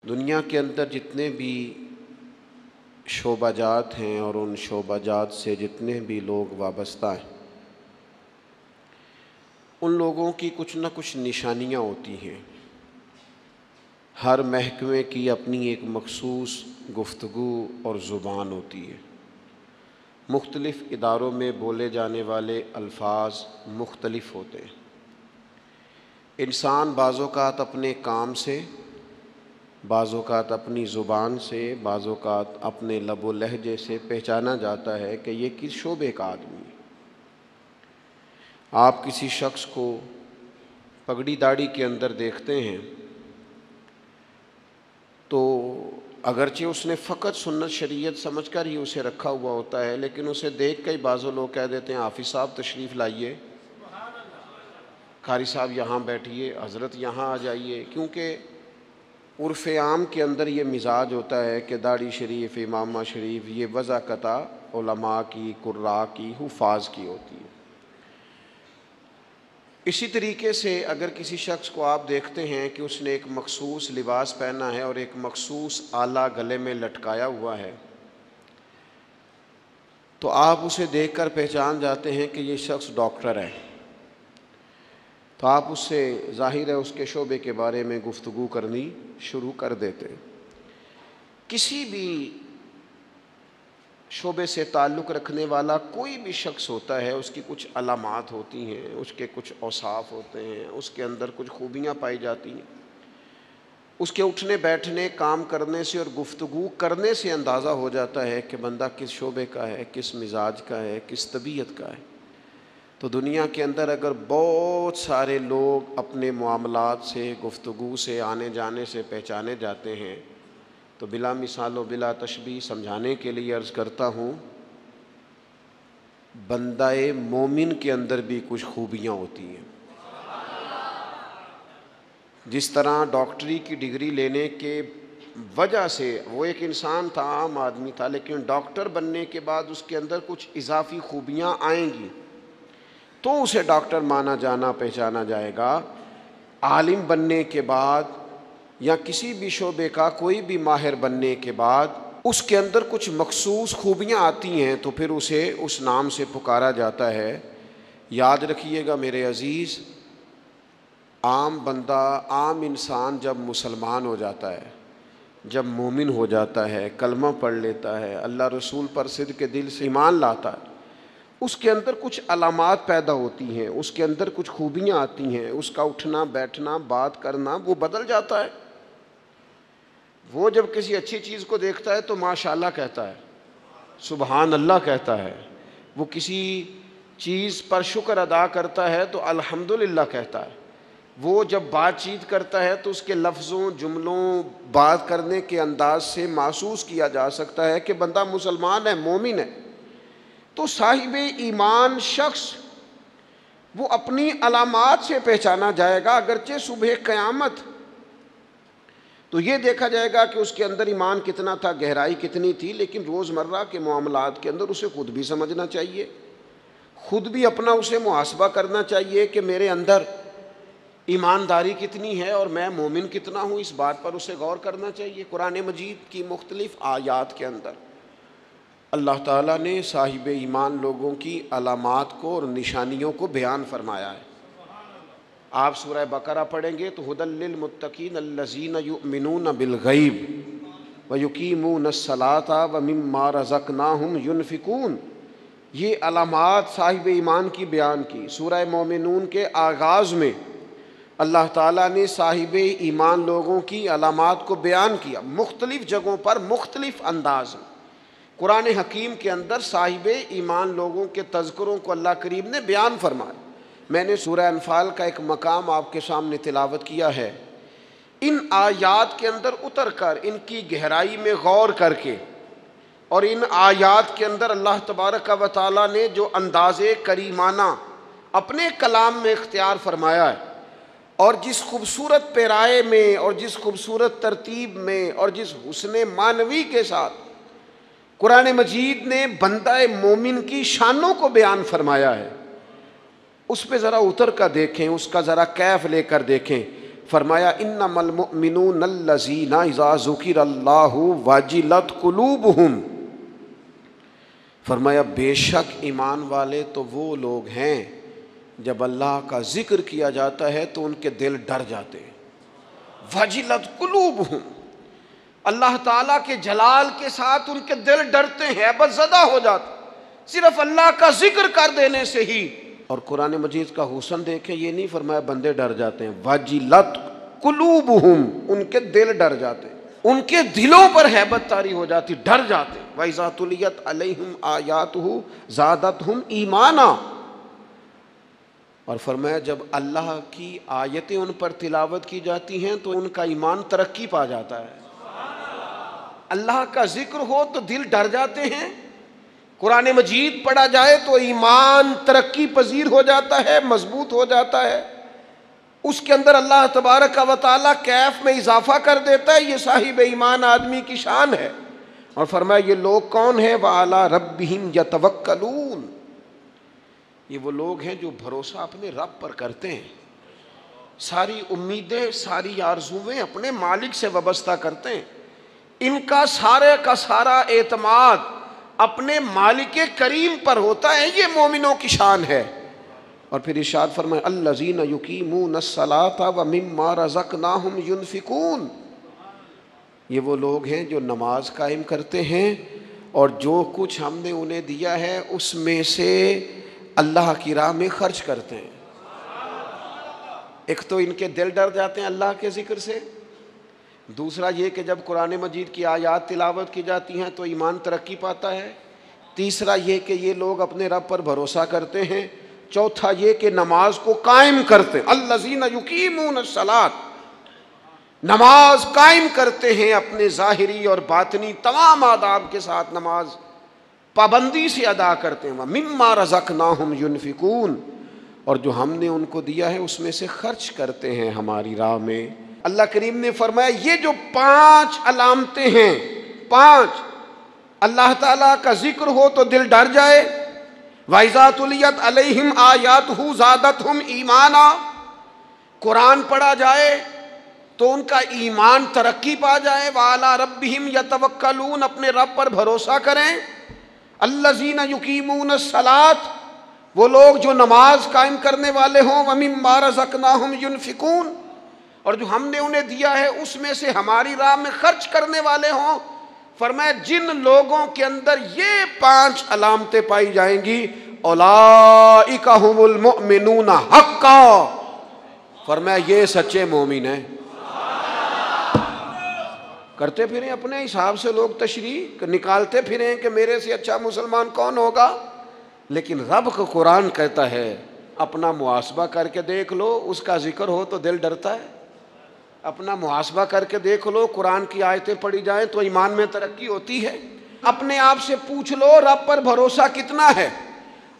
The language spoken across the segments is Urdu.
دنیا کے اندر جتنے بھی شعبہ جات ہیں اور ان شعبہ جات سے جتنے بھی لوگ وابستہ ہیں، ان لوگوں کی کچھ نہ کچھ نشانیاں ہوتی ہیں۔ ہر محکمے کی اپنی ایک مخصوص گفتگو اور زبان ہوتی ہے۔ مختلف اداروں میں بولے جانے والے الفاظ مختلف ہوتے ہیں۔ انسان بعض اوقات اپنے کام سے، بعض اوقات اپنی زبان سے، بعض اوقات اپنے لب و لہجے سے پہچانا جاتا ہے کہ یہ کس شعبے کا آدمی ہے۔ آپ کسی شخص کو پگڑی داڑھی کے اندر دیکھتے ہیں تو اگرچہ اس نے فقط سنت شریعت سمجھ کر ہی اسے رکھا ہوا ہوتا ہے، لیکن اسے دیکھ کے بعض لوگ کہہ دیتے ہیں حافظ صاحب تشریف لائیے، قاری صاحب یہاں بیٹھیے، حضرت یہاں آ جائیے، کیونکہ عرف عام کے اندر یہ مزاج ہوتا ہے کہ داڑھی شریف، امامہ شریف یہ وضاقتہ علماء کی، قراء کی، حفاظ کی ہوتی ہے۔ اسی طریقے سے اگر کسی شخص کو آپ دیکھتے ہیں کہ اس نے ایک مخصوص لباس پہنا ہے اور ایک مخصوص آلہ گلے میں لٹکایا ہوا ہے، تو آپ اسے دیکھ کر پہچان جاتے ہیں کہ یہ شخص ڈاکٹر ہے، تو آپ اس سے ظاہر ہے اس کے شعبے کے بارے میں گفتگو کرنی شروع کر دیتے ہیں۔ کسی بھی شعبے سے تعلق رکھنے والا کوئی بھی شخص ہوتا ہے، اس کی کچھ علامات ہوتی ہیں، اس کے کچھ اوصاف ہوتے ہیں، اس کے اندر کچھ خوبیاں پائی جاتی ہیں۔ اس کے اٹھنے بیٹھنے، کام کرنے سے اور گفتگو کرنے سے اندازہ ہو جاتا ہے کہ بندہ کس شعبے کا ہے، کس مزاج کا ہے، کس طبیعت کا ہے۔ تو دنیا کے اندر اگر بہت سارے لوگ اپنے معاملات سے، گفتگو سے، آنے جانے سے پہچانے جاتے ہیں، تو بلا مثال و بلا تشبیہ سمجھانے کے لیے عرض کرتا ہوں، بندہ مومن کے اندر بھی کچھ خوبیاں ہوتی ہیں۔ جس طرح ڈاکٹری کی ڈگری لینے کے وجہ سے وہ ایک انسان تھا، عام آدمی تھا، لیکن ڈاکٹر بننے کے بعد اس کے اندر کچھ اضافی خوبیاں آئیں گی تو اسے ڈاکٹر مانا جانا پہچانا جائے گا۔ عالم بننے کے بعد یا کسی بھی شعبے کا کوئی بھی ماہر بننے کے بعد اس کے اندر کچھ مخصوص خوبیاں آتی ہیں تو پھر اسے اس نام سے پکارا جاتا ہے۔ یاد رکھیے گا میرے عزیز، عام بندہ، عام انسان جب مسلمان ہو جاتا ہے، جب مومن ہو جاتا ہے، کلمہ پڑھ لیتا ہے، اللہ رسول پر صدق کے دل سے ایمان لاتا ہے، اس کے اندر کچھ علامات پیدا ہوتی ہیں، اس کے اندر کچھ خوبیاں آتی ہیں، اس کا اٹھنا بیٹھنا، بات کرنا وہ بدل جاتا ہے۔ وہ جب کسی اچھی چیز کو دیکھتا ہے تو ماشاءاللہ کہتا ہے، سبحان اللہ کہتا ہے۔ وہ کسی چیز پر شکر ادا کرتا ہے تو الحمدللہ کہتا ہے۔ وہ جب بات چیت کرتا ہے تو اس کے لفظوں، جملوں، بات کرنے کے انداز سے محسوس کیا جا سکتا ہے کہ بندہ مسلمان ہے، مومن ہے۔ تو صاحب ایمان شخص وہ اپنی علامات سے پہچانا جائے گا، اگرچہ صبح قیامت تو یہ دیکھا جائے گا کہ اس کے اندر ایمان کتنا تھا، گہرائی کتنی تھی، لیکن روزمرہ کے معاملات کے اندر اسے خود بھی سمجھنا چاہیے، خود بھی اپنا اسے محاسبہ کرنا چاہیے کہ میرے اندر ایمانداری کتنی ہے اور میں مومن کتنا ہوں، اس بات پر اسے غور کرنا چاہیے۔ قرآن مجید کی مختلف آیات کے اندر اللہ تعالیٰ نے صاحب ایمان لوگوں کی علامات کو اور نشانیوں کو بیان فرمایا ہے۔ آپ سورہ بقرہ پڑھیں گے تو ھدی للمتقین الذین یؤمنون بالغیب ویقیمون الصلاۃ ومما رزقناہم ینفقون، یہ علامات صاحب ایمان کی بیان کی۔ سورہ مومنون کے آغاز میں اللہ تعالیٰ نے صاحب ایمان لوگوں کی علامات کو بیان کیا، مختلف جگہوں پر مختلف انداز میں۔ قرآن حکیم کے اندر صاحب ایمان لوگوں کے تذکروں کو اللہ کریم نے بیان فرمایا۔ میں نے سورہ انفال کا ایک مقام آپ کے سامنے تلاوت کیا ہے۔ ان آیات کے اندر اتر کر ان کی گہرائی میں غور کر کے اور ان آیات کے اندر اللہ تبارک و تعالیٰ نے جو انداز کریمانہ اپنے کلام میں اختیار فرمایا ہے، اور جس خوبصورت پیرائے میں اور جس خوبصورت ترتیب میں اور جس حسن معنوی کے ساتھ قرآن مجید نے بندہ مومن کی شانوں کو بیان فرمایا ہے، اس پہ ذرا اتر کر دیکھیں، اس کا ذرا کیف لے کر دیکھیں۔ فرمایا انما المؤمنون الذین اذا ذکر اللہ وجلت قلوبہم، فرمایا بے شک ایمان والے تو وہ لوگ ہیں جب اللہ کا ذکر کیا جاتا ہے تو ان کے دل ڈر جاتے ہیں. وجلت قلوبہم، اللہ تعالیٰ کے جلال کے ساتھ ان کے دل ڈرتے ہیں، ہیبت زدہ ہو جاتے صرف اللہ کا ذکر کر دینے سے ہی. اور قرآن مجید کا حسن دیکھیں، یہ نہیں فرمایا بندے ڈر جاتے ہیں، وجلت قلوبہم، ان کے دل ڈر جاتے ہیں، ان کے دلوں پر ہیبت طاری ہو جاتی، ڈر جاتے. وَإِذَا تُلِيَتْ عَلَيْهِمْ آيَاتُهُ زَادَتْهُمْ ایمانا، اور فرمایا جب اللہ کی آیتیں ان پر تلاوت کی جاتی ہیں تو ان کا ایمان ترقی پا جاتا ہے. اللہ کا ذکر ہو تو دل ڈر جاتے ہیں، قرآن مجید پڑھا جائے تو ایمان ترقی پذیر ہو جاتا ہے، مضبوط ہو جاتا ہے، اس کے اندر اللہ تبارک و تعالیٰ کیف میں اضافہ کر دیتا ہے. یہ صاحب ایمان آدمی کی شان ہے. اور فرمایا یہ لوگ کون ہیں؟ وَعَلَىٰ رَبِّهِمْ يَتَوَكَّلُونَ، یہ وہ لوگ ہیں جو بھروسہ اپنے رب پر کرتے ہیں، ساری امیدیں ساری آرزویں اپنے مالک سے وابستہ کرتے ہیں، ان کا سارے کا سارا اعتماد اپنے مالک کریم پر ہوتا ہے. یہ مومنوں کی شان ہے. اور پھر ارشاد فرمائے الذین یقیمون الصلاۃ ومما رزقناہم ینفقون، یہ وہ لوگ ہیں جو نماز قائم کرتے ہیں اور جو کچھ ہم نے انہیں دیا ہے اس میں سے اللہ کی راہ میں خرچ کرتے ہیں. ایک تو ان کے دل ڈر جاتے ہیں اللہ کے ذکر سے، دوسرا یہ کہ جب قرآن مجید کی آیات تلاوت کی جاتی ہیں تو ایمان ترقی پاتا ہے، تیسرا یہ کہ یہ لوگ اپنے رب پر بھروسہ کرتے ہیں، چوتھا یہ کہ نماز کو قائم کرتے ہیں. الذین یقیمون الصلاۃ، نماز قائم کرتے ہیں، اپنے ظاہری اور باطنی تمام آداب کے ساتھ نماز پابندی سے ادا کرتے ہیں. مما رزقناہم ینفقون، اور جو ہم نے ان کو دیا ہے اس میں سے خرچ کرتے ہیں ہماری راہ میں. اللہ کریم نے فرمایا یہ جو 5 علامتیں ہیں، 5، اللہ تعالیٰ کا ذکر ہو تو دل ڈر جائے، وَإِذَا تُلِيَتْ عَلَيْهِمْ آيَاتُهُ زَادَتْهُمْ ایمانا، قرآن پڑھا جائے تو ان کا ایمان ترقی پا جائے، وَعَلَىٰ رَبِّهِمْ يَتَوَكَّلُونَ، اپنے رب پر بھروسہ کریں. الَّذِينَ يُقِيمُونَ الصَّلَاةَ، وہ لوگ جو نماز قائم کرنے والے ہوں، وَمِمَّا رَزَقْنَاهُمْ يُنْفِقُونَ، اور جو ہم نے انہیں دیا ہے اس میں سے ہماری راہ میں خرچ کرنے والے ہوں. فرمایا جن لوگوں کے اندر یہ 5 علامتیں پائی جائیں گی، اولئک ھم المؤمنون حقا، فرمایا یہ سچے مومن ہیں. کرتے پھریں اپنے حساب سے لوگ تشریح نکالتے پھریں کہ میرے سے اچھا مسلمان کون ہوگا، لیکن رب کا قرآن کہتا ہے اپنا محاسبہ کر کے دیکھ لو، اس کا ذکر ہو تو دل ڈرتا ہے. اپنا محاسبہ کر کے دیکھ لو، قرآن کی آیتیں پڑھی جائیں تو ایمان میں ترقی ہوتی ہے. اپنے آپ سے پوچھ لو رب پر بھروسہ کتنا ہے،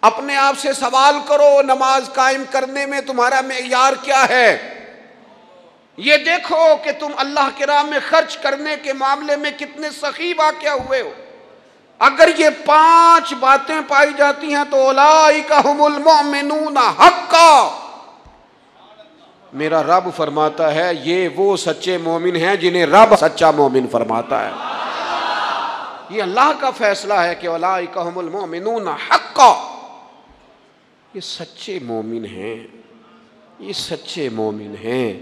اپنے آپ سے سوال کرو نماز قائم کرنے میں تمہارا معیار کیا ہے. یہ دیکھو کہ تم اللہ کی راہ میں خرچ کرنے کے معاملے میں کتنے سخی واقع ہوئے ہو. اگر یہ 5 باتیں پائی جاتی ہیں تو اولئک ھم المؤمنون حقا، میرا رب فرماتا ہے یہ وہ سچے مومن ہیں جنہیں رب سچا مومن فرماتا ہے. یہ اللہ کا فیصلہ ہے کہ اولئک ھم المؤمنون حقا، یہ سچے مومن ہیں، یہ سچے مومن ہیں،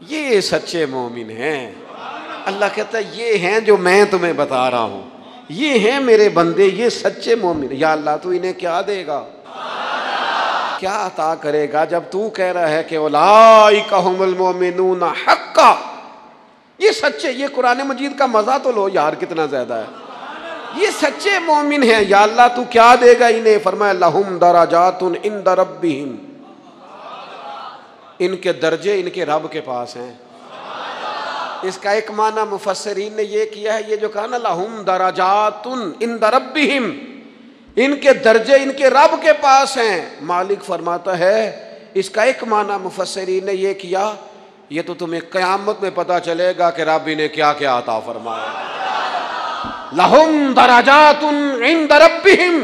یہ سچے مومن ہیں. اللہ کہتا ہے یہ ہیں جو میں تمہیں بتا رہا ہوں، یہ ہیں میرے بندے، یہ سچے مومن. یا اللہ تو انہیں کیا دے گا، کیا عطا کرے گا جب تو کہہ رہا ہے کہ اولئک ھم المؤمنون حقا، یہ سچے. یہ قرآن مجید کا مزہ تو لو یار کتنا زیادہ ہے. یہ سچے مومن ہیں، یا اللہ تو کیا دے گا انہیں. فرمایا لہم درجات عند ربہم، ان کے درجے ان کے رب کے پاس ہیں. اس کا ایک معنی مفسرین نے یہ کیا ہے، یہ جو کہا نا لہم درجات عند ربہم، ان کے درجے ان کے رب کے پاس ہیں. مالک فرماتا ہے اس کا ایک معنی مفسرین نے یہ کیا، یہ تو تمہیں قیامت میں پتہ چلے گا کہ رب انہیں کیا کیا عطا فرمایا. لہم درجات عند ربہم،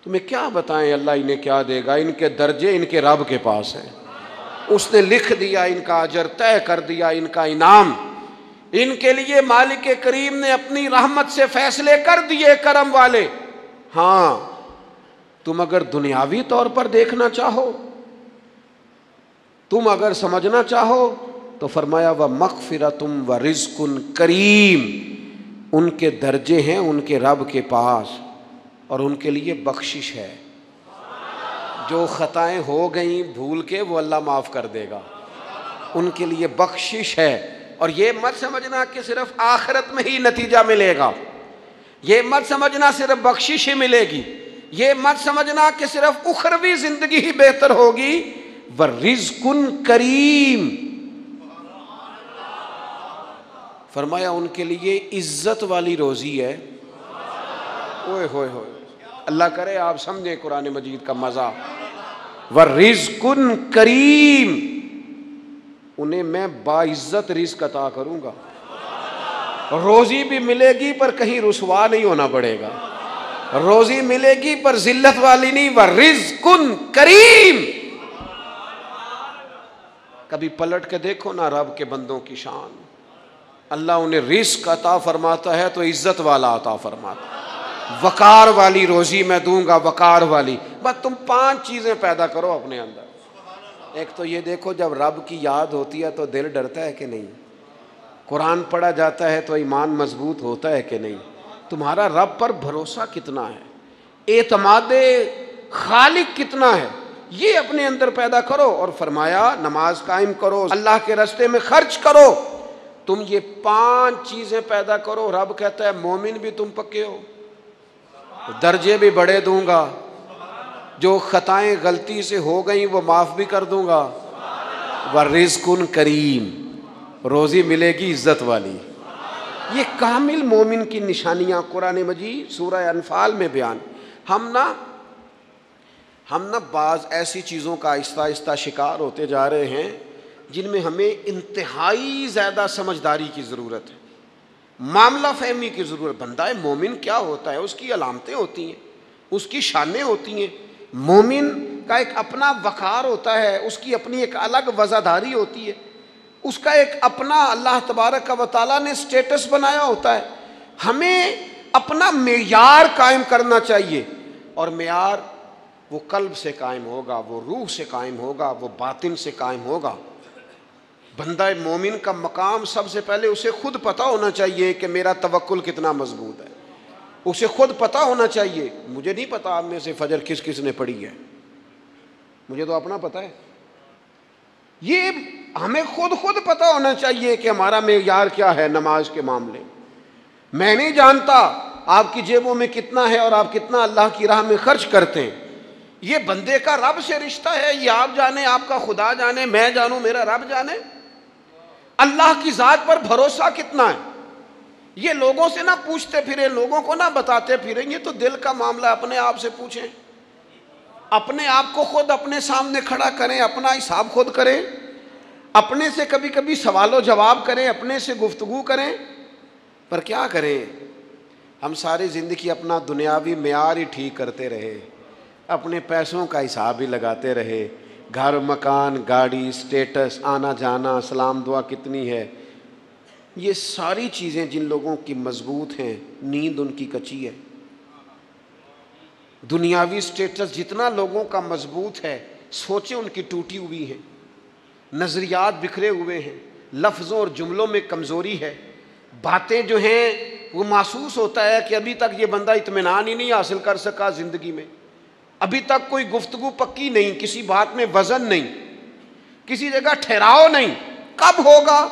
تمہیں کیا بتائیں اللہ انہیں کیا دے گا، ان کے درجے ان کے رب کے پاس ہیں. اس نے لکھ دیا ان کا اجر، طے کر دیا ان کا انعام۔ ان کے لیے مالک کریم نے اپنی رحمت سے فیصلے کر دیے کرم والے۔ ہاں تم اگر دنیاوی طور پر دیکھنا چاہو، تم اگر سمجھنا چاہو تو فرمایا وَمَغْفِرَةٌ وَرِزْقٌ کریم، ان کے درجے ہیں ان کے رب کے پاس، اور ان کے لیے بخشش ہے۔ جو خطائیں ہو گئیں بھول کے وہ اللہ معاف کر دے گا، ان کے لیے بخشش ہے۔ اور یہ مت سمجھنا کہ صرف آخرت میں ہی نتیجہ ملے گا، یہ مت سمجھنا صرف بخشش ہی ملے گی، یہ مت سمجھنا کہ صرف اخروی زندگی ہی بہتر ہوگی۔ وَرِزْقٌ کریم، فرمایا ان کے لیے عزت والی روزی ہے۔ اوئے ہوئے ہوئے، اللہ کرے آپ سمجھیں قرآن مجید کا مزہ۔ وَرِزْقٌ کریم، انہیں میں باعزت رزق عطا کروں گا، روزی بھی ملے گی پر کہیں رسوا نہیں ہونا پڑے گا، روزی ملے گی پر ذلت والی نہیں۔ وَرِزْقٌ کریم، کبھی پلٹ کے دیکھو نا رب کے بندوں کی شان، اللہ انہیں رزق عطا فرماتا ہے تو عزت والا عطا فرماتا ہے، وقار والی روزی میں دوں گا، وقار والی۔ بس تم 5 چیزیں پیدا کرو اپنے اندر۔ ایک تو یہ دیکھو جب رب کی یاد ہوتی ہے تو دل ڈرتا ہے کہ نہیں، قرآن پڑھا جاتا ہے تو ایمان مضبوط ہوتا ہے کہ نہیں، تمہارا رب پر بھروسہ کتنا ہے، اعتماد خالق کتنا ہے، یہ اپنے اندر پیدا کرو۔ اور فرمایا نماز قائم کرو، اللہ کے راستے میں خرچ کرو۔ تم یہ 5 چیزیں پیدا کرو، رب کہتا ہے مومن بھی تم پکے ہو، درجے بھی بڑے دوں گا، جو خطائیں غلطی سے ہو گئیں وہ معاف بھی کر دوں گا۔ وَرِزْقٌ کریم، روزی ملے گی عزت والی۔ یہ کامل مومن کی نشانیاں قرآن مجید سورہ انفال میں بیان۔ ہم نا بعض ایسی چیزوں کا آہستہ آہستہ شکار ہوتے جا رہے ہیں جن میں ہمیں انتہائی زیادہ سمجھداری کی ضرورت ہے، معاملہ فہمی کی ضرورت۔ بندہ مومن کیا ہوتا ہے، اس کی علامتیں ہوتی ہیں، اس کی شانیں ہوتی ہیں۔ مومن کا ایک اپنا وقار ہوتا ہے، اس کی اپنی ایک الگ وزاداری ہوتی ہے، اس کا ایک اپنا اللہ تبارک و تعالیٰ نے سٹیٹس بنایا ہوتا ہے۔ ہمیں اپنا معیار قائم کرنا چاہیے، اور معیار وہ قلب سے قائم ہوگا، وہ روح سے قائم ہوگا، وہ باطن سے قائم ہوگا۔ بندہ مومن کا مقام سب سے پہلے اسے خود پتہ ہونا چاہیے کہ میرا توکل کتنا مضبوط ہے، اسے خود پتہ ہونا چاہیے۔ مجھے نہیں پتا آپ میں سے فجر کس کس نے پڑھی ہے، مجھے تو اپنا پتہ ہے۔ یہ ہمیں خود پتہ ہونا چاہیے کہ ہمارا معیار کیا ہے نماز کے معاملے۔ میں نہیں جانتا آپ کی جیبوں میں کتنا ہے اور آپ کتنا اللہ کی راہ میں خرچ کرتے ہیں، یہ بندے کا رب سے رشتہ ہے، یہ آپ جانے، آپ کا خدا جانے، میں جانوں، میرا رب جانے۔ اللہ کی ذات پر بھروسہ کتنا ہے، یہ لوگوں سے نہ پوچھتے پھریں، لوگوں کو نہ بتاتے پھریں، یہ تو دل کا معاملہ، اپنے آپ سے پوچھیں، اپنے آپ کو خود اپنے سامنے کھڑا کریں، اپنا حساب خود کریں، اپنے سے کبھی کبھی سوال و جواب کریں، اپنے سے گفتگو کریں۔ پر کیا کریں، ہم ساری زندگی اپنا دنیاوی معیار ہی ٹھیک کرتے رہے، اپنے پیسوں کا حساب ہی لگاتے رہے، گھر، مکان، گاڑی، سٹیٹس، آنا جانا، سلام دعا کتنی ہے۔ یہ ساری چیزیں جن لوگوں کی مضبوط ہیں، نیند ان کی کچی ہے۔ دنیاوی سٹیٹس جتنا لوگوں کا مضبوط ہے، سوچیں ان کی ٹوٹی ہوئی ہیں، نظریات بکھرے ہوئے ہیں، لفظوں اور جملوں میں کمزوری ہے، باتیں جو ہیں وہ محسوس ہوتا ہے کہ ابھی تک یہ بندہ اطمینان ہی نہیں حاصل کر سکا زندگی میں، ابھی تک کوئی گفتگو پکی نہیں، کسی بات میں وزن نہیں، کسی جگہ ٹھہراؤ نہیں، کب ہوگا؟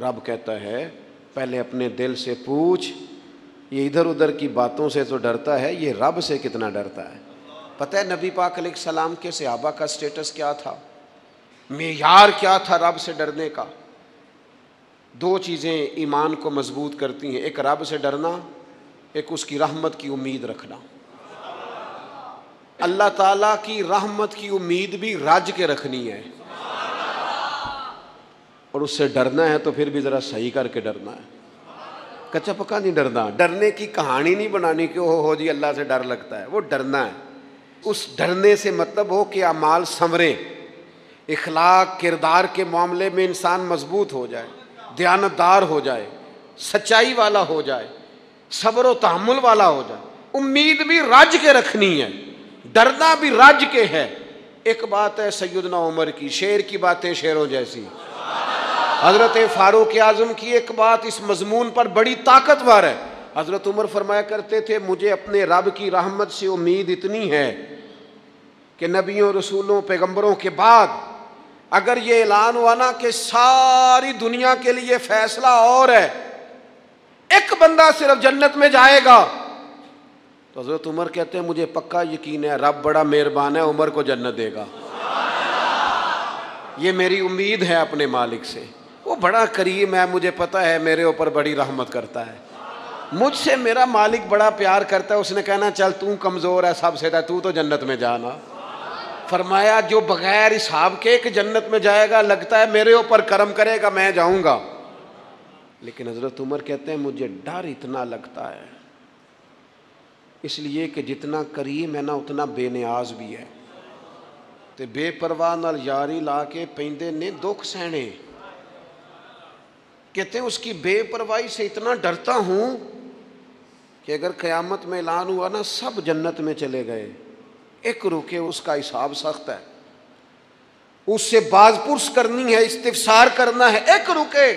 رب کہتا ہے پہلے اپنے دل سے پوچھ، یہ ادھر ادھر کی باتوں سے تو ڈرتا ہے، یہ رب سے کتنا ڈرتا ہے۔ پتہ ہے نبی پاک علیہ السلام کے صحابہ کا سٹیٹس کیا تھا، معیار کیا تھا رب سے ڈرنے کا؟ 2 چیزیں ایمان کو مضبوط کرتی ہیں، ایک رب سے ڈرنا، ایک اس کی رحمت کی امید رکھنا۔ اللہ تعالیٰ کی رحمت کی امید بھی رج کے رکھنی ہے، اور اس سے ڈرنا ہے تو پھر بھی ذرا صحیح کر کے ڈرنا ہے، کچا پکا نہیں ڈرنا۔ ڈرنے کی کہانی نہیں بنانی کہ ہو جی اللہ سے ڈر لگتا ہے، وہ ڈرنا ہے۔ اس ڈرنے سے مطلب ہو کہ اعمال سنوریں، اخلاق کردار کے معاملے میں انسان مضبوط ہو جائے، دیانتدار ہو جائے، سچائی والا ہو جائے، صبر و تحمل والا ہو جائے، امید بھی رج کے رکھنی ہے، ڈرنا بھی رج کے ہے۔ ایک بات ہے سیدنا عمر کی، شیر کی باتیں شیروں جیسی، حضرت فاروق اعظم کی ایک بات اس مضمون پر بڑی طاقتور ہے۔ حضرت عمر فرمایا کرتے تھے مجھے اپنے رب کی رحمت سے امید اتنی ہے کہ نبیوں رسولوں پیغمبروں کے بعد اگر یہ اعلان ہوا نا کہ ساری دنیا کے لیے فیصلہ اور ہے، ایک بندہ صرف جنت میں جائے گا، تو حضرت عمر کہتے ہیں مجھے پکا یقین ہے رب بڑا مہربان ہے، عمر کو جنت دے گا، یہ میری امید ہے اپنے مالک سے، وہ بڑا کریم ہے، مجھے پتا ہے میرے اوپر بڑی رحمت کرتا ہے، مجھ سے میرا مالک بڑا پیار کرتا ہے، اس نے کہنا چل تو کمزور ہے سب سے، تو تو جنت میں جانا۔ فرمایا جو بغیر حساب کے کہ جنت میں جائے گا، لگتا ہے میرے اوپر کرم کرے گا میں جاؤں گا، لیکن حضرت عمر کہتے ہیں مجھے ڈر اتنا لگتا ہے، اس لیے کہ جتنا کریم ہے نا اتنا بے نیاز بھی ہے، تے بے پرواہ نال یاری لا کے پیندے نے دکھ سہنے۔ کہتے ہیں اس کی بے پرواہی سے اتنا ڈرتا ہوں کہ اگر قیامت میں اعلان ہوا نا سب جنت میں چلے گئے، ایک رکے اس کا حساب سخت ہے، اس سے باز پرس کرنی ہے، استفسار کرنا ہے، ایک رکے،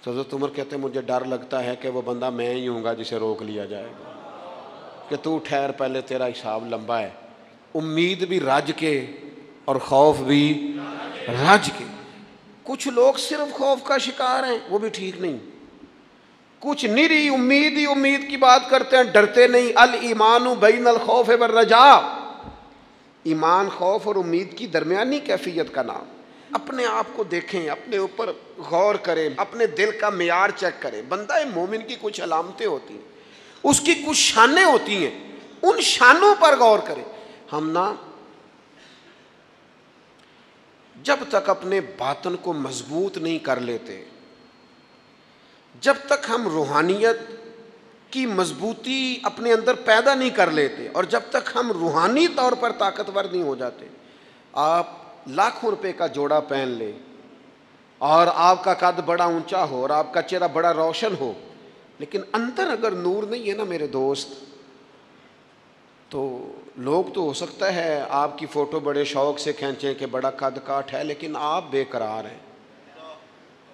تو حضرت عمر کہتے ہیں مجھے ڈر لگتا ہے کہ وہ بندہ میں ہی ہوں گا جسے روک لیا جائے گا کہ تو ٹھہر پہلے تیرا حساب لمبا ہے۔ امید بھی رج کے اور خوف بھی رج کے۔ کچھ لوگ صرف خوف کا شکار ہیں، وہ بھی ٹھیک نہیں، کچھ نری امید ہی امید کی بات کرتے ہیں، ڈرتے نہیں۔ الایمان بین الخوف والرجاء، ایمان خوف اور امید کی درمیانی کیفیت کا نام۔ اپنے آپ کو دیکھیں، اپنے اوپر غور کریں، اپنے دل کا معیار چیک کریں۔ بندہ مومن کی کچھ علامتیں ہوتی ہیں، اس کی کچھ شانیں ہوتی ہیں، ان شانوں پر غور کریں۔ ہم نا جب تک اپنے باطن کو مضبوط نہیں کر لیتے، جب تک ہم روحانیت کی مضبوطی اپنے اندر پیدا نہیں کر لیتے، اور جب تک ہم روحانی طور پر طاقتور نہیں ہو جاتے، آپ لاکھوں روپے کا جوڑا پہن لیں اور آپ کا قد بڑا اونچا ہو اور آپ کا چہرہ بڑا روشن ہو، لیکن اندر اگر نور نہیں ہے نا میرے دوست، تو لوگ تو ہو سکتا ہے آپ کی فوٹو بڑے شوق سے کھینچیں کہ بڑا قد کاٹ ہے، لیکن آپ بے قرار ہیں۔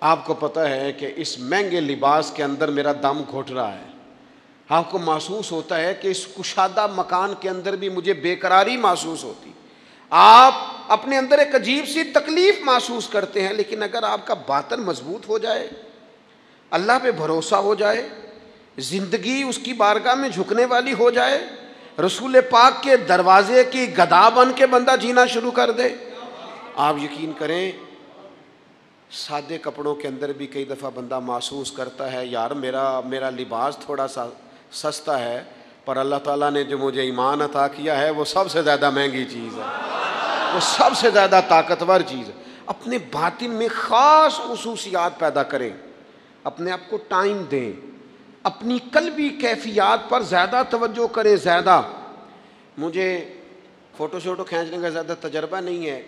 آپ کو پتہ ہے کہ اس مہنگے لباس کے اندر میرا دم گھٹ رہا ہے، آپ کو محسوس ہوتا ہے کہ اس کشادہ مکان کے اندر بھی مجھے بے قراری محسوس ہوتی، آپ اپنے اندر ایک عجیب سی تکلیف محسوس کرتے ہیں، لیکن اگر آپ کا باطن مضبوط ہو جائے، اللہ پہ بھروسہ ہو جائے، زندگی اس کی بارگاہ میں جھکنے والی ہو جائے، رسول پاک کے دروازے کی گدا بن کے بندہ جینا شروع کر دے، آپ یقین کریں سادے کپڑوں کے اندر بھی کئی دفعہ بندہ محسوس کرتا ہے یار میرا لباس تھوڑا سا سستا ہے، پر اللہ تعالیٰ نے جو مجھے ایمان عطا کیا ہے وہ سب سے زیادہ مہنگی چیز ہے، وہ سب سے زیادہ طاقتور چیز ہے۔ اپنے باطن میں خاص خصوصیات پیدا کریں، اپنے آپ کو ٹائم دیں، اپنی قلبی کیفیات پر زیادہ توجہ کریں۔ زیادہ مجھے فوٹو شوٹو کھینچنے کا زیادہ تجربہ نہیں ہے،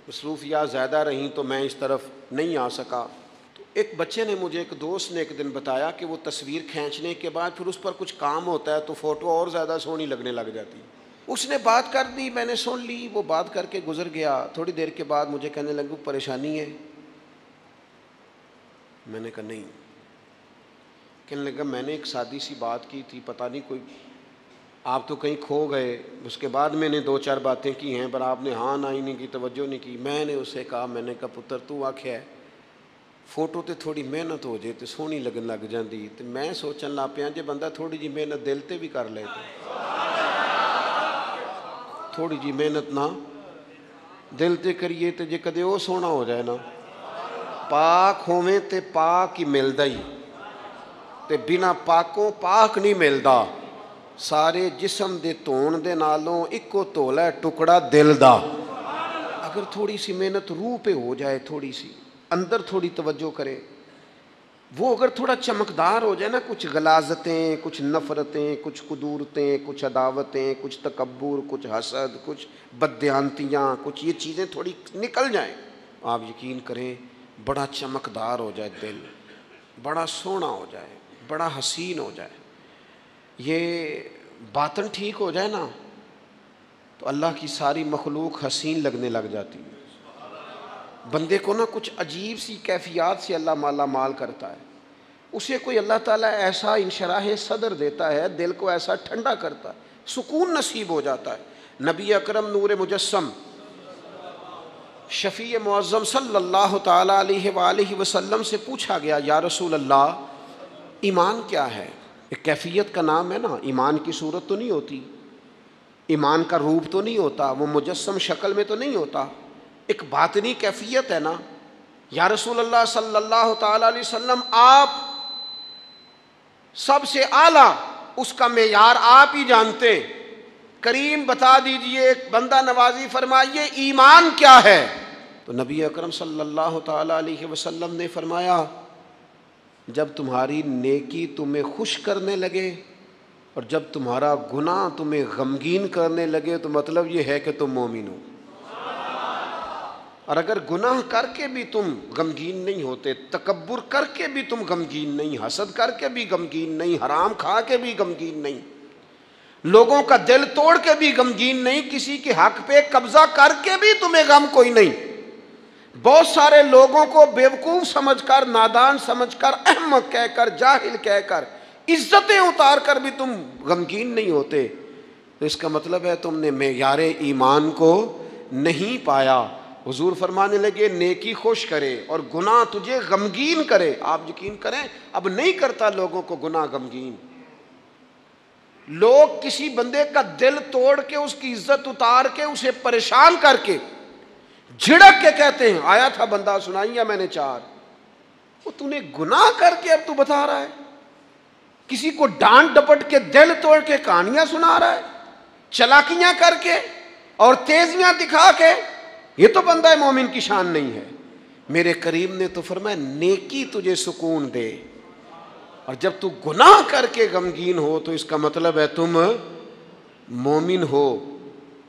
مصروفیات زیادہ رہیں تو میں اس طرف نہیں آ سکا۔ تو ایک بچے نے مجھے، ایک دوست نے ایک دن بتایا کہ وہ تصویر کھینچنے کے بعد پھر اس پر کچھ کام ہوتا ہے تو فوٹو اور زیادہ سونی لگنے لگ جاتی۔ اس نے بات کر دی، میں نے سن لی، وہ بات کر کے گزر گیا۔ تھوڑی دیر کے بعد مجھے کہنے لگا پریشانی ہے؟ میں نے کہا نہیں۔ کہنے لگا میں نے ایک سادی سی بات کی تھی، پتہ نہیں کوئی آپ تو کہیں کھو گئے، اس کے بعد میں نے دو چار باتیں کی ہیں پر آپ نے ہاں نہ ہی نہیں کی، توجہ نہیں کی۔ میں نے اسے کہا، میں نے کہا پتر تو آکھیا ہے فوٹو تے تھوڑی محنت ہو جائے تے سونی لگن لگ جاندی، تے میں سوچن لگ پیا جے بندہ تھوڑی جی محنت دل تے بھی کر لے، تھوڑی جی محنت نہ دل تے کریے تے جے کدے وہ سونا ہو جائے نا، پاک ہوویں تے پاک ہی ملدا ہی، تے بنا پاکوں پاک نہیں ملدا۔ سارے جسم دے دھون دے نالوں اکو دھولا ہے ٹکڑا دل دا۔ اگر تھوڑی سی محنت روح پہ ہو جائے، تھوڑی سی اندر تھوڑی توجہ کرے، وہ اگر تھوڑا چمکدار ہو جائے نا، کچھ غلاظتیں، کچھ نفرتیں، کچھ قدورتیں، کچھ عداوتیں، کچھ تکبر، کچھ حسد، کچھ بددیانتیاں، کچھ یہ چیزیں تھوڑی نکل جائیں، آپ یقین کریں بڑا چمکدار ہو جائے دل، بڑا سونا ہو جائے، بڑا حسین ہو جائے، یہ باطن ٹھیک ہو جائے نا تو اللہ کی ساری مخلوق حسین لگنے لگ جاتی ہے۔ بندے کو نا کچھ عجیب سی کیفیات سے اللہ مالا مال کرتا ہے، اسے کوئی اللہ تعالیٰ ایسا انشراح صدر دیتا ہے، دل کو ایسا ٹھنڈا کرتا ہے، سکون نصیب ہو جاتا ہے۔ نبی اکرم نور مجسم شفیع معظم صلی اللہ تعالیٰ علیہ وآلہ وسلم سے پوچھا گیا، یا رسول اللہ ایمان کیا ہے؟ ایک کیفیت کا نام ہے نا، ایمان کی صورت تو نہیں ہوتی، ایمان کا روپ تو نہیں ہوتا، وہ مجسم شکل میں تو نہیں ہوتا، ایک باطنی کیفیت ہے نا۔ یا رسول اللہ صلی اللہ تعالیٰ علیہ وسلم آپ سب سے اعلیٰ، اس کا معیار آپ ہی جانتے، کریم بتا دیجئے، ایک بندہ نوازی فرمائیے ایمان کیا ہے؟ تو نبی اکرم صلی اللہ تعالیٰ علیہ وسلم نے فرمایا، جب تمہاری نیکی تمہیں خوش کرنے لگے اور جب تمہارا گناہ تمہیں غمگین کرنے لگے تو مطلب یہ ہے کہ تم مومن ہو۔ اور اگر گناہ کر کے بھی تم غمگین نہیں ہوتے، تکبر کر کے بھی تم غمگین نہیں، حسد کر کے بھی غمگین نہیں، حرام کھا کے بھی غمگین نہیں، لوگوں کا دل توڑ کے بھی غمگین نہیں، کسی کے حق پہ قبضہ کر کے بھی تمہیں غم کوئی نہیں، بہت سارے لوگوں کو بیوقوف سمجھ کر، نادان سمجھ کر، احمق کہہ کر، جاہل کہہ کر، عزتیں اتار کر بھی تم غمگین نہیں ہوتے، تو اس کا مطلب ہے تم نے معیار ایمان کو نہیں پایا۔ حضور فرمانے لگے نیکی خوش کرے اور گناہ تجھے غمگین کرے، آپ یقین کریں اب نہیں کرتا لوگوں کو گناہ غمگین۔ لوگ کسی بندے کا دل توڑ کے، اس کی عزت اتار کے، اسے پریشان کر کے، جھڑک کے کہتے ہیں آیا تھا بندہ سنائیا میں نے چار، وہ تو نے گناہ کر کے اب تو بتا رہا ہے، کسی کو ڈانٹ ڈپٹ کے دل توڑ کے کہانیاں سنا رہا ہے، چلاکیاں کر کے اور تیزیاں دکھا کے، یہ تو بندہ مومن کی شان نہیں ہے۔ میرے کریم نے تو فرمایا نیکی تجھے سکون دے، اور جب تو گناہ کر کے غمگین ہو تو اس کا مطلب ہے تم مومن ہو۔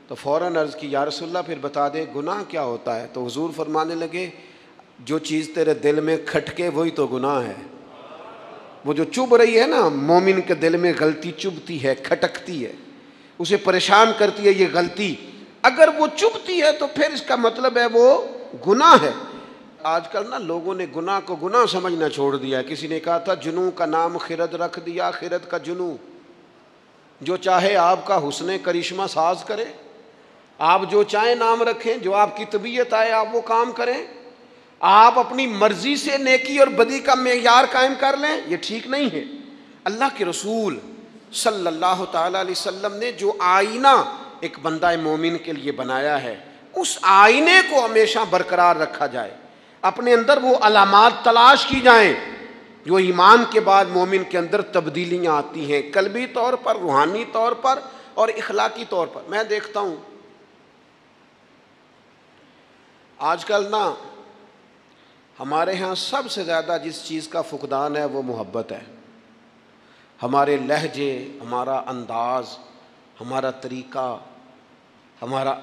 تو فوراً عرض کی یا رسول اللہ پھر بتا دے گناہ کیا ہوتا ہے؟ تو حضور فرمانے لگے جو چیز تیرے دل میں کھٹکے وہی تو گناہ ہے، وہ جو چبھ رہی ہے نا، مومن کے دل میں غلطی چبھتی ہے، کھٹکتی ہے، اسے پریشان کرتی ہے یہ غلطی، اگر وہ چبھتی ہے تو پھر اس کا مطلب ہے وہ گناہ ہے۔ آج کل نا لوگوں نے گناہ کو گناہ سمجھنا چھوڑ دیا ہے۔ کسی نے کہا تھا جنوں کا نام خرد رکھ دیا، خرد کا جنوں، جو چاہے آپ کا حسن کرشمہ ساز کرے، آپ جو چاہیں نام رکھیں، جو آپ کی طبیعت آئے آپ وہ کام کریں، آپ اپنی مرضی سے نیکی اور بدی کا معیار قائم کر لیں، یہ ٹھیک نہیں ہے۔ اللہ کے رسول صلی اللہ تعالیٰ علیہ وسلم نے جو آئینہ ایک بندہ مومن کے لیے بنایا ہے، اس آئینے کو ہمیشہ برقرار رکھا جائے، اپنے اندر وہ علامات تلاش کی جائیں جو ایمان کے بعد مومن کے اندر تبدیلیاں آتی ہیں، قلبی طور پر، روحانی طور پر اور اخلاقی طور پر۔ میں دیکھتا ہوں آج کل نا ہمارے ہاں سب سے زیادہ جس چیز کا فقدان ہے وہ محبت ہے۔ ہمارے لہجے، ہمارا انداز، ہمارا طریقہ، ہمارا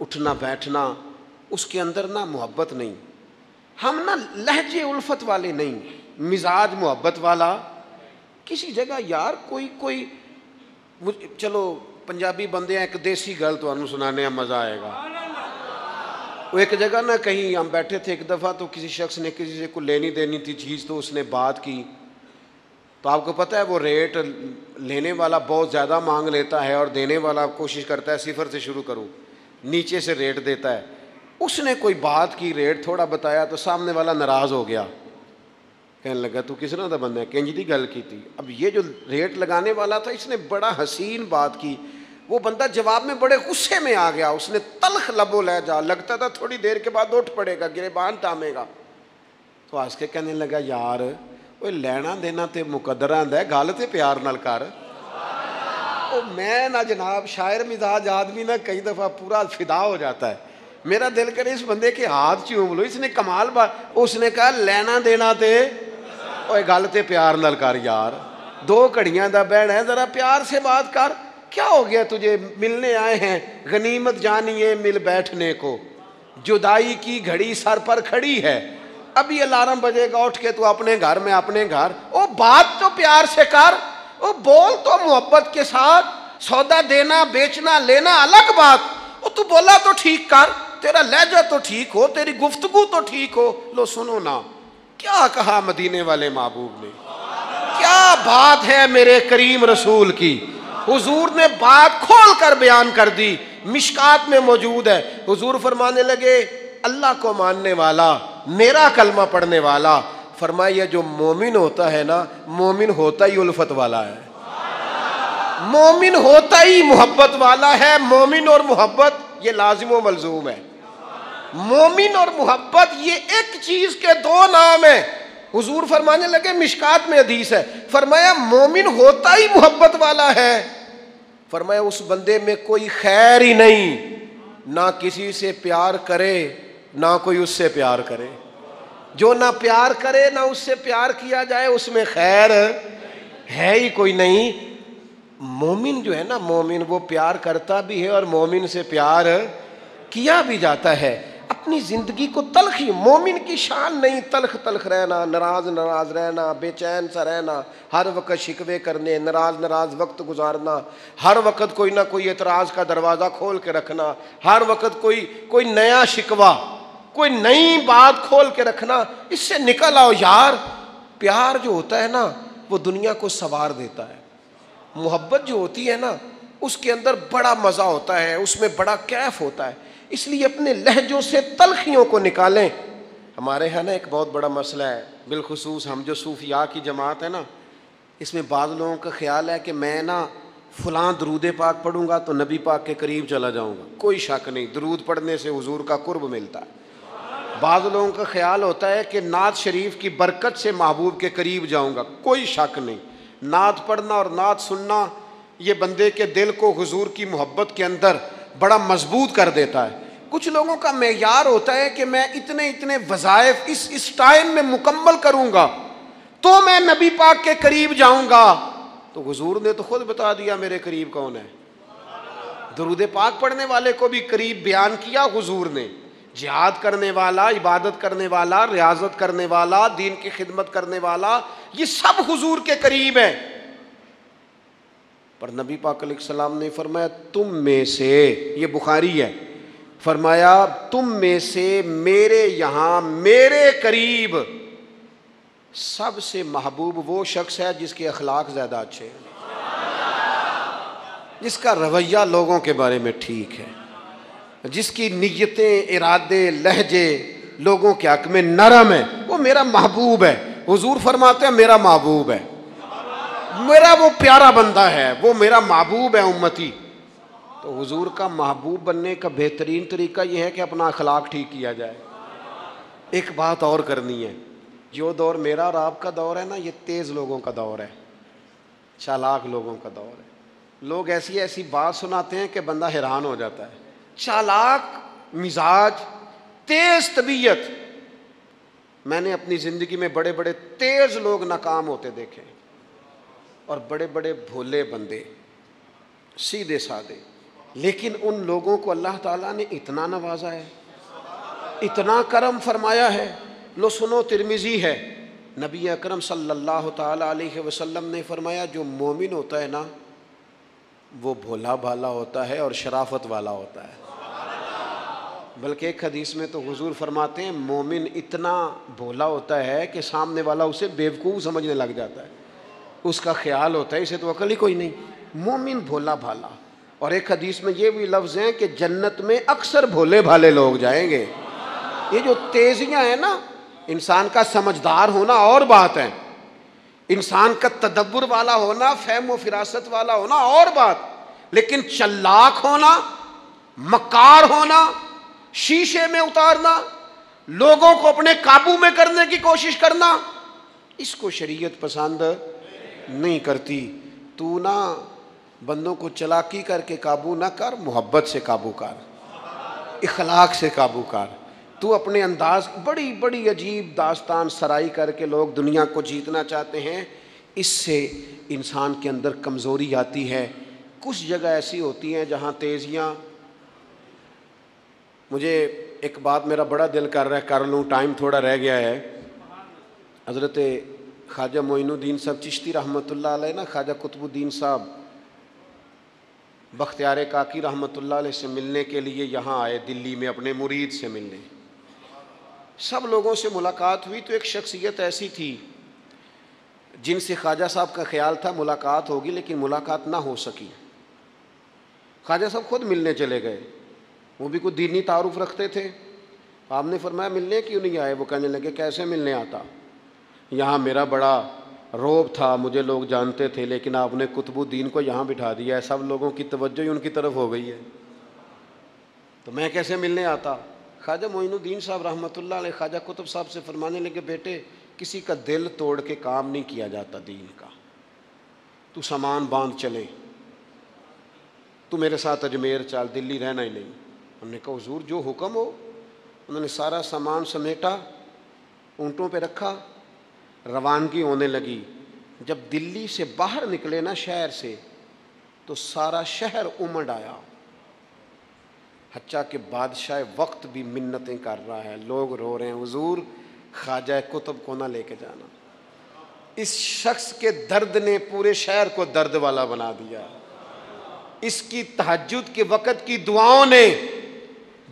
اٹھنا بیٹھنا، اس کے اندر نا محبت نہیں، ہم نا لہجے الفت والے نہیں، مزاج محبت والا۔ کسی جگہ یار کوئی چلو پنجابی بندے ہیں، ایک دیسی گل تو انہوں سنانے میں مزہ آئے گا۔ وہ ایک جگہ نا کہیں ہم بیٹھے تھے ایک دفعہ، تو کسی شخص نے کسی سے کوئی لینی دینی تھی چیز، تو اس نے بات کی، تو آپ کو پتہ ہے وہ ریٹ لینے والا بہت زیادہ مانگ لیتا ہے اور دینے والا کوشش کرتا ہے صفر سے شروع کروں، نیچے سے ریٹ دیتا ہے۔ اس نے کوئی بات کی، ریٹ تھوڑا بتایا تو سامنے والا ناراض ہو گیا، کہنے لگا تو کس طرح دا بندہ ہے، کنج دی گل کی تھی۔ اب یہ جو ریٹ لگانے والا تھا اس نے بڑا حسین بات کی، وہ بندہ جواب میں بڑے غصے میں آ گیا، اس نے تلخ لب و لہجہ، لگتا تھا تھوڑی دیر کے بعد اٹھ پڑے گا، گریبان تامے گا، تو ہنس کے کہنے لگا یار وہ لینا دینا تے مقدرہ ہے، گل تے پیار نال کر۔ میں نہ جناب شاعر مزاج آدمی نہ کئی دفعہ پورا فدا ہو جاتا ہے، میرا دل کرے اس بندے کے ہاتھ چوم لو، اس نے کمال بات، اس نے کہا لینا دینا تے اوے گل تے پیار نال کر یار، 2 گھڑیاں دا بہن ہے، ذرا پیار سے بات کر. کیا ہو گیا تجھے؟ ملنے آئے ہیں، غنیمت جانی ہے مل بیٹھنے کو، جدائی کی گھڑی سر پر کھڑی ہے، ابھی الارم بجے گا اٹھ کے تو اپنے گھر میں اپنے گھر. او بات تو پیار سے کر، او بول تو محبت کے ساتھ. سودا دینا بیچنا لینا الگ بات، او تو بولا تو ٹھیک کر، تیرا لہجہ تو ٹھیک ہو، تیری گفتگو تو ٹھیک ہو. لو سنو نا کیا کہا مدینے والے محبوب نے، کیا بات ہے میرے کریم رسول کی. حضور نے بات کھول کر بیان کر دی، مشکات میں موجود ہے. حضور فرمانے لگے اللہ کو ماننے والا، میرا کلمہ پڑھنے والا، فرمایا یہ جو مومن ہوتا ہے نا، مومن ہوتا ہی الفت والا ہے، مومن ہوتا ہی محبت والا ہے. مومن اور محبت یہ لازم و ملزوم ہے. مومن اور محبت یہ ایک چیز کے 2 نام ہیں. حضور فرمانے لگے، مشکات میں حدیث ہے، فرمایا مومن ہوتا ہی محبت والا ہے. فرمایا اس بندے میں کوئی خیر ہی نہیں، نہ کسی سے پیار کرے نہ کوئی اس سے پیار کرے. جو نہ پیار کرے نہ اس سے پیار کیا جائے اس میں خیر ہے ہی کوئی نہیں. مومن جو ہے نا، مومن وہ پیار کرتا بھی ہے اور مومن سے پیار کیا بھی جاتا ہے. اپنی زندگی کو تلخی، مومن کی شان نہیں تلخ تلخ رہنا، ناراض ناراض رہنا، بے چین سا رہنا، ہر وقت شکوے کرنے، ناراض وقت گزارنا، ہر وقت کوئی نہ کوئی اعتراض کا دروازہ کھول کے رکھنا، ہر وقت کوئی نیا شکوہ، کوئی نئی بات کھول کے رکھنا. اس سے نکل آؤ یار. پیار جو ہوتا ہے نا وہ دنیا کو سنوار دیتا ہے. محبت جو ہوتی ہے نا اس کے اندر بڑا مزہ ہوتا ہے، اس میں بڑا کیف ہوتا ہے. اس لیے اپنے لہجوں سے تلخیوں کو نکالیں. ہمارے ہاں نا ایک بہت بڑا مسئلہ ہے، بالخصوص ہم جو صوفیاء کی جماعت ہے نا، اس میں بعض لوگوں کا خیال ہے کہ میں نا فلاں درود پاک پڑھوں گا تو نبی پاک کے قریب چلا جاؤں گا. کوئی شک نہیں، درود پڑھنے سے حضور کا قرب ملتا ہے. بعض لوگوں کا خیال ہوتا ہے کہ نعت شریف کی برکت سے محبوب کے قریب جاؤں گا. کوئی شک نہیں، نعت پڑھنا اور نعت سننا یہ بندے کے دل کو حضور کی محبت کے اندر بڑا مضبوط کر دیتا ہے. کچھ لوگوں کا معیار ہوتا ہے کہ میں اتنے وظائف اس ٹائم میں مکمل کروں گا تو میں نبی پاک کے قریب جاؤں گا. تو حضور نے تو خود بتا دیا میرے قریب کون ہے. درود پاک پڑھنے والے کو بھی قریب بیان کیا حضور نے. جہاد کرنے والا، عبادت کرنے والا، ریاضت کرنے والا، دین کی خدمت کرنے والا، یہ سب حضور کے قریب ہیں. پر نبی پاک علیہ السلام نے فرمایا تم میں سے، یہ بخاری ہے، فرمایا تم میں سے میرے یہاں میرے قریب سب سے محبوب وہ شخص ہے جس کے اخلاق زیادہ اچھے ہیں، جس کا رویہ لوگوں کے بارے میں ٹھیک ہے، جس کی نیتیں، ارادے، لہجے لوگوں کے حق میں نرم ہے، وہ میرا محبوب ہے. حضور فرماتے ہیں میرا محبوب ہے، میرا وہ پیارا بندہ ہے، وہ میرا محبوب ہے امتی. تو حضور کا محبوب بننے کا بہترین طریقہ یہ ہے کہ اپنا اخلاق ٹھیک کیا جائے. ایک بات اور کرنی ہے، جو دور میرا اور آپ کا دور ہے نا، یہ تیز لوگوں کا دور ہے، چالاک لوگوں کا دور ہے. لوگ ایسی بات سناتے ہیں کہ بندہ حیران ہو جاتا ہے. چالاک مزاج، تیز طبیعت. میں نے اپنی زندگی میں بڑے بڑے تیز لوگ ناکام ہوتے دیکھے اور بڑے بڑے بھولے بندے سیدھے سادے. لیکن ان لوگوں کو اللہ تعالیٰ نے اتنا نوازا ہے، اتنا کرم فرمایا ہے. لو سنو، ترمذی ہے، نبی اکرم صلی اللہ تعالیٰ علیہ وسلم نے فرمایا جو مومن ہوتا ہے نا وہ بھولا بھالا ہوتا ہے اور شرافت والا ہوتا ہے. بلکہ ایک حدیث میں تو حضور فرماتے ہیں مومن اتنا بھولا ہوتا ہے کہ سامنے والا اسے بیوقوف سمجھنے لگ جاتا ہے. اس کا خیال ہوتا ہے اسے تو عقل ہی کوئی نہیں. مومن بھولا بھالا. اور ایک حدیث میں یہ بھی لفظ ہیں کہ جنت میں اکثر بھولے بھالے لوگ جائیں گے. یہ جو تیزیاں ہیں نا، انسان کا سمجھدار ہونا اور بات ہے، انسان کا تدبر والا ہونا، فہم و فراست والا ہونا اور بات، لیکن چلاک ہونا، مکار ہونا، شیشے میں اتارنا، لوگوں کو اپنے قابو میں کرنے کی کوشش کرنا، اس کو شریعت پسند نہیں کرتی. تو نہ بندوں کو چلاکی کر کے قابو نہ کر، محبت سے قابو کر، اخلاق سے قابو کر. تو اپنے انداز بڑی بڑی عجیب داستان سرائی کر کے لوگ دنیا کو جیتنا چاہتے ہیں، اس سے انسان کے اندر کمزوری آتی ہے۔ کچھ جگہ ایسی ہوتی ہیں جہاں تیزیاں، مجھے ایک بات میرا بڑا دل کر رہا ہے کر لوں، ٹائم تھوڑا رہ گیا ہے۔ حضرت خواجہ معین الدین صاحب چشتی رحمۃ اللہ علیہ نا، خواجہ قطب الدین صاحب بختیار کاکی رحمۃ اللہ علیہ سے ملنے کے لیے یہاں آئے دلی میں، اپنے مرید سے ملنے۔ سب لوگوں سے ملاقات ہوئی تو ایک شخصیت ایسی تھی جن سے خواجہ صاحب کا خیال تھا ملاقات ہوگی، لیکن ملاقات نہ ہو سکی۔ خواجہ صاحب خود ملنے چلے گئے، وہ بھی کوئی دینی تعارف رکھتے تھے۔ آپ نے فرمایا ملنے کیوں نہیں آئے؟ وہ کہنے لگے کیسے ملنے آتا، یہاں میرا بڑا روب تھا، مجھے لوگ جانتے تھے، لیکن آپ نے قطب الدین کو یہاں بٹھا دیا ہے، سب لوگوں کی توجہ ہی ان کی طرف ہو گئی ہے، تو میں کیسے ملنے آتا؟ خواجہ معین الدین صاحب رحمۃ اللہ علیہ خواجہ قطب صاحب سے فرمانے لگے بیٹے کسی کا دل توڑ کے کام نہیں کیا جاتا دین کا، تو سامان باندھ چلے، تو میرے ساتھ اجمیر چل، دلی رہنا ہی نہیں۔ ہم نے کہا حضور جو حکم ہو۔ انہوں نے سارا سامان سمیٹا، اونٹوں پہ رکھا، روانگی ہونے لگی۔ جب دلی سے باہر نکلے نا شہر سے، تو سارا شہر امڑ آیا، حتیٰ کہ بادشاہ وقت بھی منتیں کر رہا ہے، لوگ رو رہے ہیں حضور خواجہ قطب کو نہ لے کے جانا۔ اس شخص کے درد نے پورے شہر کو درد والا بنا دیا، اس کی تہجد کے وقت کی دعاؤں نے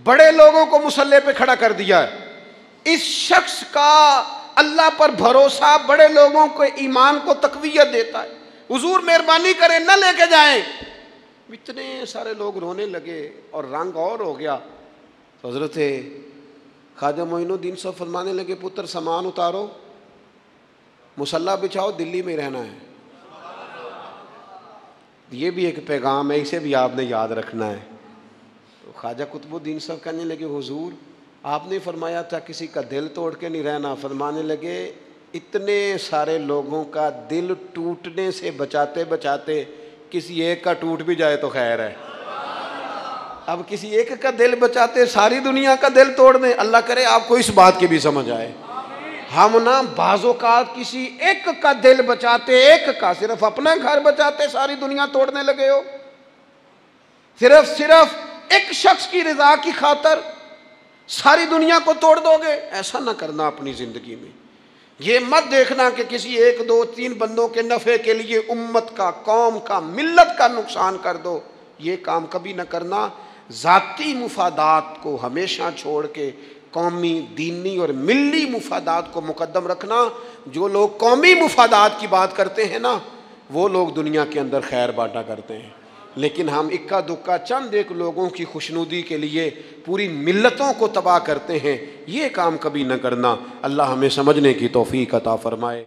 بڑے لوگوں کو مسلح پہ کھڑا کر دیا۔ اس شخص کا اللہ پر بھروسہ بڑے لوگوں کو ایمان کو تقویت دیتا ہے۔ حضور مہربانی کریں نہ لے کے جائیں۔ اتنے سارے لوگ رونے لگے اور رنگ اور ہو گیا۔ تو حضرت خواجہ معین الدین صاحب فرمانے لگے پتر سامان اتارو، مصلی بچھاؤ، دلی میں رہنا ہے۔ یہ بھی ایک پیغام ہے، اسے بھی آپ نے یاد رکھنا ہے۔ تو خواجہ قطب الدین صاحب کہنے لگے حضور آپ نے فرمایا تھا کسی کا دل توڑ کے نہیں رہنا۔ فرمانے لگے اتنے سارے لوگوں کا دل ٹوٹنے سے بچاتے بچاتے کسی ایک کا ٹوٹ بھی جائے تو خیر ہے۔ اب کسی ایک کا دل بچاتے ساری دنیا کا دل توڑ دیں، اللہ کرے آپ کو اس بات کی بھی سمجھ آئے۔ ہم نا بعض اوقات کسی ایک کا دل بچاتے، ایک کا، صرف اپنا گھر بچاتے ساری دنیا توڑنے لگے ہو، صرف ایک شخص کی رضا کی خاطر ساری دنیا کو توڑ دو گے۔ ایسا نہ کرنا اپنی زندگی میں۔ یہ مت دیکھنا کہ کسی ایک دو تین بندوں کے نفع کے لیے امت کا، قوم کا، ملت کا نقصان کر دو، یہ کام کبھی نہ کرنا۔ ذاتی مفادات کو ہمیشہ چھوڑ کے قومی، دینی اور ملی مفادات کو مقدم رکھنا۔ جو لوگ قومی مفادات کی بات کرتے ہیں نا، وہ لوگ دنیا کے اندر خیر بانٹا کرتے ہیں، لیکن ہم اکا دکا چند ایک لوگوں کی خوشنودی کے لیے پوری ملتوں کو تباہ کرتے ہیں، یہ کام کبھی نہ کرنا۔ اللہ ہمیں سمجھنے کی توفیق عطا فرمائے۔